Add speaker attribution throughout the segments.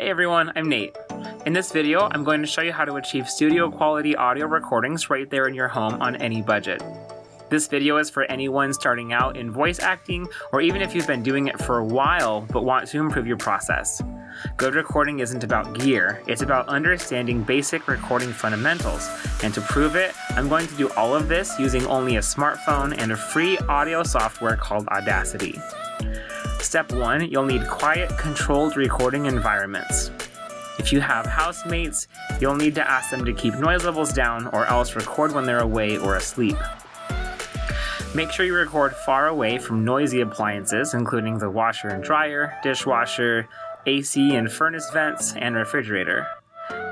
Speaker 1: Hey everyone, I'm Nate. In this video, I'm going to show you how to achieve studio quality audio recordings right there in your home on any budget. This video is for anyone starting out in voice acting, or even if you've been doing it for a while but want to improve your process. Good recording isn't about gear, it's about understanding basic recording fundamentals. And to prove it, I'm going to do all of this using only a smartphone and a free audio software called Audacity. Step 1, you'll need quiet, controlled recording environments. If you have housemates, you'll need to ask them to keep noise levels down or else record when they're away or asleep. Make sure you record far away from noisy appliances, including the washer and dryer, dishwasher, AC and furnace vents, and refrigerator.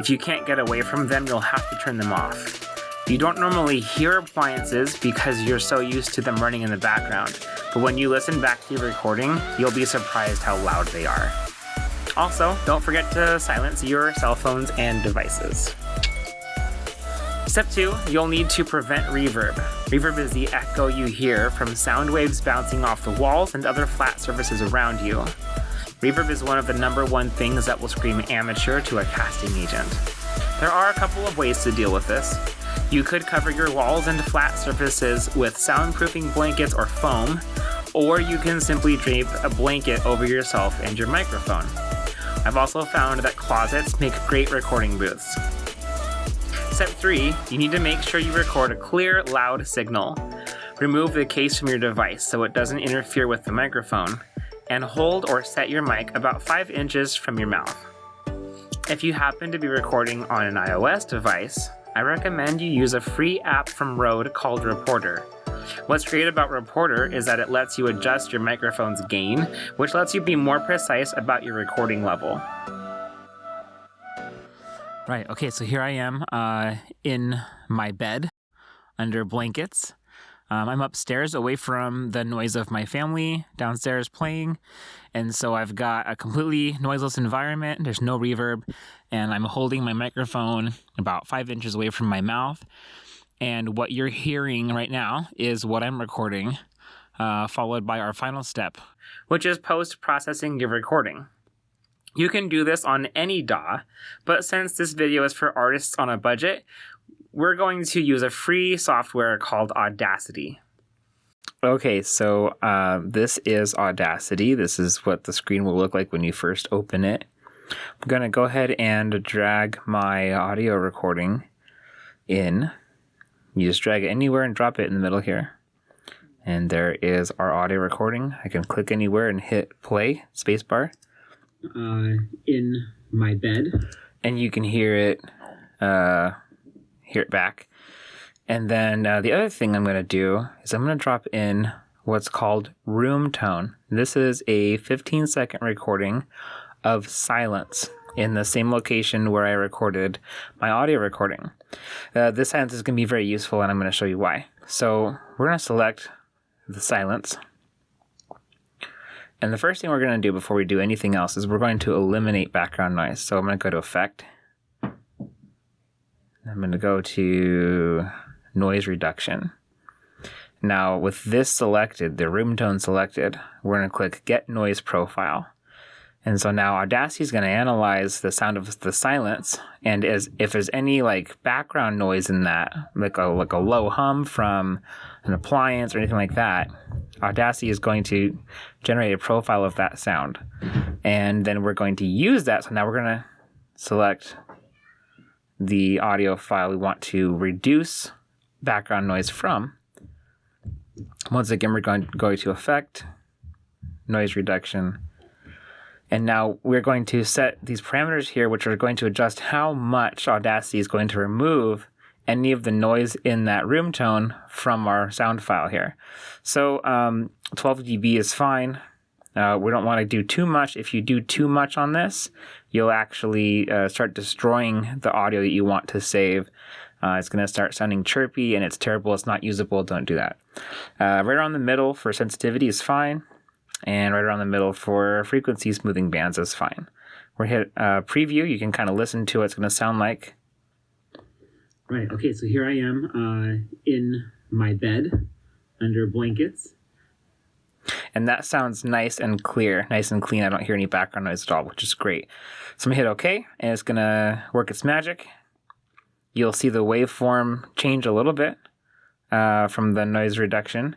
Speaker 1: If you can't get away from them, you'll have to turn them off. You don't normally hear appliances because you're so used to them running in the background, but when you listen back to your recording, you'll be surprised how loud they are. Also, don't forget to silence your cell phones and devices. Step 2, you'll need to prevent reverb. Reverb is the echo you hear from sound waves bouncing off the walls and other flat surfaces around you. Reverb is one of the #1 things that will scream amateur to a casting agent. There are a couple of ways to deal with this. You could cover your walls and flat surfaces with soundproofing blankets or foam, or you can simply drape a blanket over yourself and your microphone. I've also found that closets make great recording booths. Step 3, you need to make sure you record a clear, loud signal. Remove the case from your device so it doesn't interfere with the microphone, and hold or set your mic about 5 inches from your mouth. If you happen to be recording on an iOS device, I recommend you use a free app from Rode called Reporter. What's great about Reporter is that it lets you adjust your microphone's gain, which lets you be more precise about your recording level. Right, okay, so here I am in my bed under blankets. I'm upstairs away from the noise of my family downstairs playing, and so I've got a completely noiseless environment. There's no reverb, and I'm holding my microphone about 5 inches away from my mouth. And what you're hearing right now is what I'm recording, followed by our final step, which is post-processing your recording. You can do this on any DAW, but since this video is for artists on a budget, we're going to use a free software called Audacity. Okay, so this is Audacity. This is what the screen will look like when you first open it. I'm going to go ahead and drag my audio recording in. You just drag it anywhere and drop it in the middle here. And there is our audio recording. I can click anywhere and hit play, spacebar. In my bed. And you can hear it back. And then the other thing I'm going to do is I'm going to drop in what's called room tone. This is a 15-second recording of silence in the same location where I recorded my audio recording. This silence is going to be very useful, and I'm going to show you why. So we're going to select the silence. And the first thing we're going to do before we do anything else is we're going to eliminate background noise. So I'm going to go to Effect. I'm going to go to Noise Reduction. Now with this selected, the room tone selected, we're going to click Get Noise Profile. And so now Audacity is going to analyze the sound of the silence, and if there's any like background noise in that, like a low hum from an appliance or anything like that, Audacity is going to generate a profile of that sound. And then we're going to use that. So now we're going to select the audio file we want to reduce background noise from. Once again, we're going to Effect, Noise Reduction. And now we're going to set these parameters here, which are going to adjust how much Audacity is going to remove any of the noise in that room tone from our sound file here. So 12 dB is fine. We don't want to do too much. If you do too much on this, you'll actually start destroying the audio that you want to save. It's going to start sounding chirpy, and it's terrible. It's not usable. Don't do that. Right around the middle for sensitivity is fine. And right around the middle for frequency smoothing bands is fine. We're hit preview. You can kind of listen to what it's going to sound like. Right, okay, so here I am in my bed under blankets. And that sounds nice and clear, nice and clean. I don't hear any background noise at all, which is great. So I'm gonna hit OK, and it's gonna work its magic. You'll see the waveform change a little bit from the noise reduction.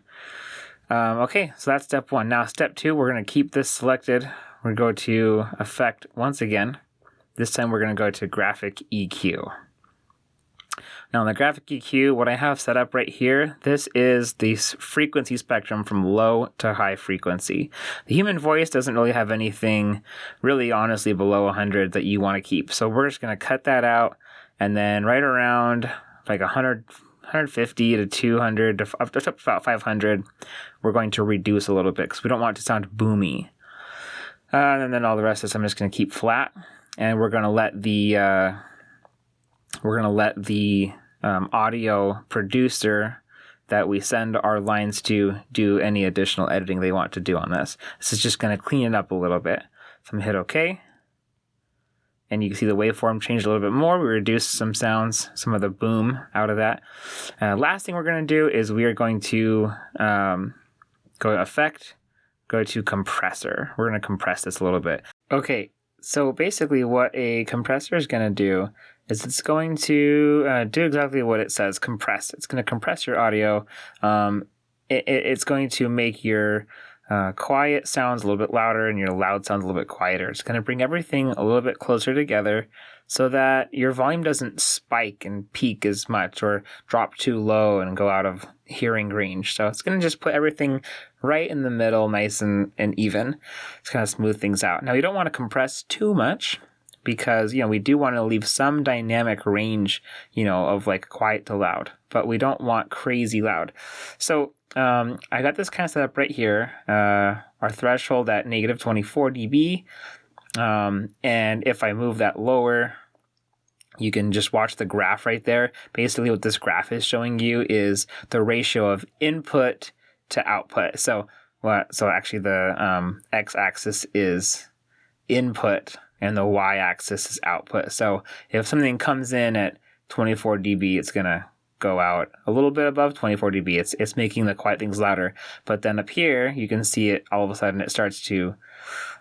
Speaker 1: Okay, so that's step 1. Now step 2, we're gonna keep this selected. We're gonna go to Effect once again. This time we're gonna go to Graphic EQ. Now in the graphic EQ, what I have set up right here, this is the frequency spectrum from low to high frequency. The human voice doesn't really have anything really honestly below 100 that you want to keep. So we're just going to cut that out, and then right around like 100, 150 to 200 to up to about 500, we're going to reduce a little bit because we don't want it to sound boomy. And then all the rest of this I'm just going to keep flat, and we're going to let the audio producer that we send our lines to do any additional editing they want to do on this. This is just going to clean it up a little bit. So I'm going to hit OK. And you can see the waveform changed a little bit more. We reduced some sounds, some of the boom out of that. Last thing we're going to do is we are going to go to Effect, go to Compressor. We're going to compress this a little bit. Okay, so basically what a compressor is going to do is it's going to do exactly what it says, compress. It's going to compress your audio. It's going to make your quiet sounds a little bit louder and your loud sounds a little bit quieter. It's going to bring everything a little bit closer together so that your volume doesn't spike and peak as much or drop too low and go out of hearing range. So it's going to just put everything right in the middle, nice and even. It's going to smooth things out. Now, you don't want to compress too much, because, we do want to leave some dynamic range, of like quiet to loud, but we don't want crazy loud. So I got this kind of set up right here, our threshold at negative 24 dB. And if I move that lower, you can just watch the graph right there. Basically what this graph is showing you is the ratio of input to output. So actually the x-axis is input, and the y-axis is output. So if something comes in at 24 dB, it's going to go out a little bit above 24 dB. It's making the quiet things louder. But then up here, you can see it all of a sudden it starts to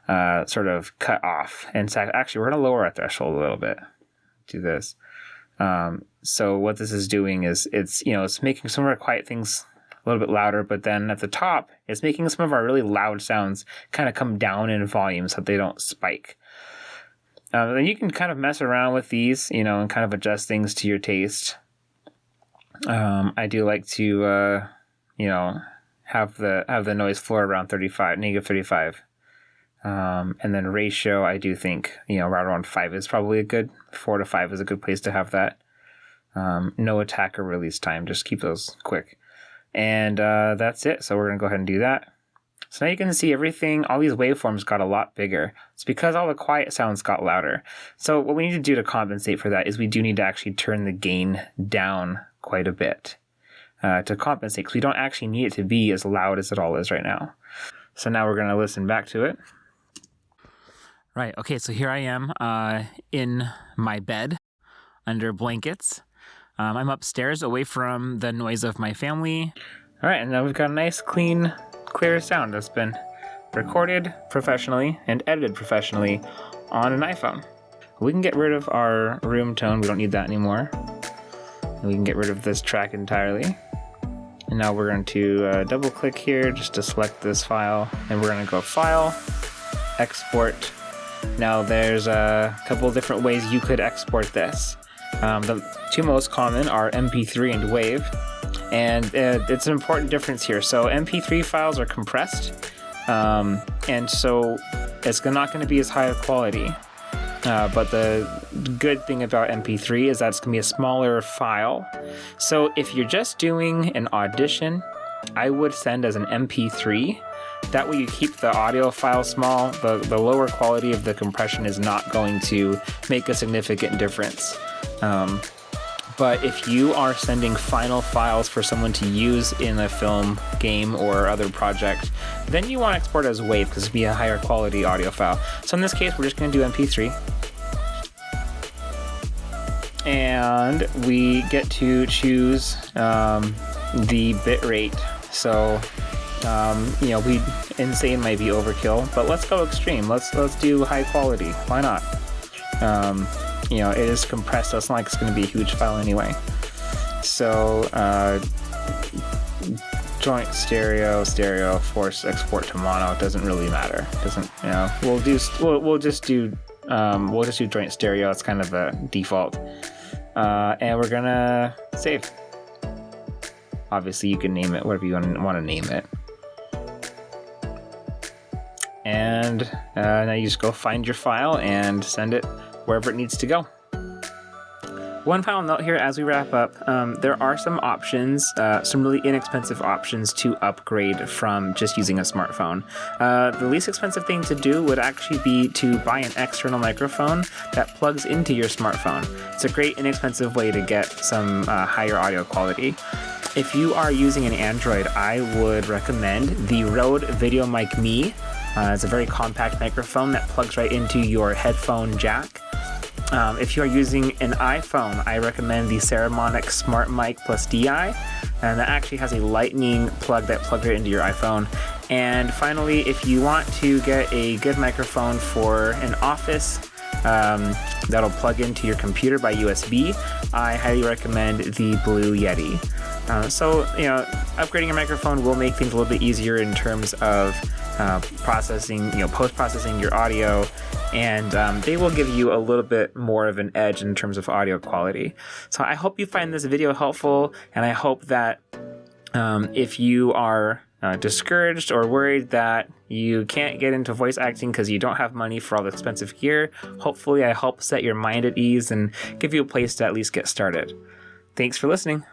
Speaker 1: sort of cut off. And so actually, we're going to lower our threshold a little bit. Do this. So what this is doing is it's making some of our quiet things a little bit louder, but then at the top, it's making some of our really loud sounds kind of come down in volume so that they don't spike. Then you can kind of mess around with these, and kind of adjust things to your taste. I do like to, have the noise floor around negative 35. And then ratio, I do think, right around 5 is probably a good, 4 to 5 is a good place to have that. No attack or release time, just keep those quick. And that's it. So we're going to go ahead and do that. So now you can see everything, all these waveforms got a lot bigger. It's because all the quiet sounds got louder. So what we need to do to compensate for that is we do need to actually turn the gain down quite a bit to compensate, because we don't actually need it to be as loud as it all is right now. So now we're going to listen back to it. Right, okay, so here I am in my bed under blankets. I'm upstairs away from the noise of my family. All right, and now we've got a nice, clean, clear sound that's been recorded professionally and edited professionally on an iPhone. We can get rid of our room tone. We don't need that anymore. And we can get rid of this track entirely. And now we're going to double click here just to select this file, and we're going to go File, Export. Now there's a couple of different ways you could export this. The two most common are MP3 and WAV. And it's an important difference here. So MP3 files are compressed, and so it's not going to be as high of quality. But the good thing about MP3 is that it's going to be a smaller file. So if you're just doing an audition, I would send as an MP3. That way you keep the audio file small. The lower quality of the compression is not going to make a significant difference. But if you are sending final files for someone to use in a film, game, or other project, then you want to export as WAV because it'll be a higher quality audio file. So in this case, we're just going to do MP3. And we get to choose the bit rate. So Insane might be overkill, but let's go extreme. Let's do high quality. Why not? It is compressed, so it's not like it's going to be a huge file anyway. So joint stereo, force export to mono, doesn't really matter. We'll just do joint stereo. It's kind of the default. And we're gonna save. Obviously, you can name it whatever you want to name it. And now you just go find your file and send it wherever it needs to go. One final note here as we wrap up, there are some options, some really inexpensive options to upgrade from just using a smartphone. The least expensive thing to do would actually be to buy an external microphone that plugs into your smartphone. It's a great inexpensive way to get some higher audio quality. If you are using an Android, I would recommend the Rode Videomic Me. It's a very compact microphone that plugs right into your headphone jack. If you are using an iPhone, I recommend the Saramonic SmartMic plus DI, and that actually has a lightning plug that plugs right into your iPhone. And finally, if you want to get a good microphone for an office that'll plug into your computer by USB, I highly recommend the Blue Yeti. Upgrading your microphone will make things a little bit easier in terms of post-processing your audio, and they will give you a little bit more of an edge in terms of audio quality. So I hope you find this video helpful, and I hope that if you are discouraged or worried that you can't get into voice acting because you don't have money for all the expensive gear, hopefully I help set your mind at ease and give you a place to at least get started. Thanks for listening.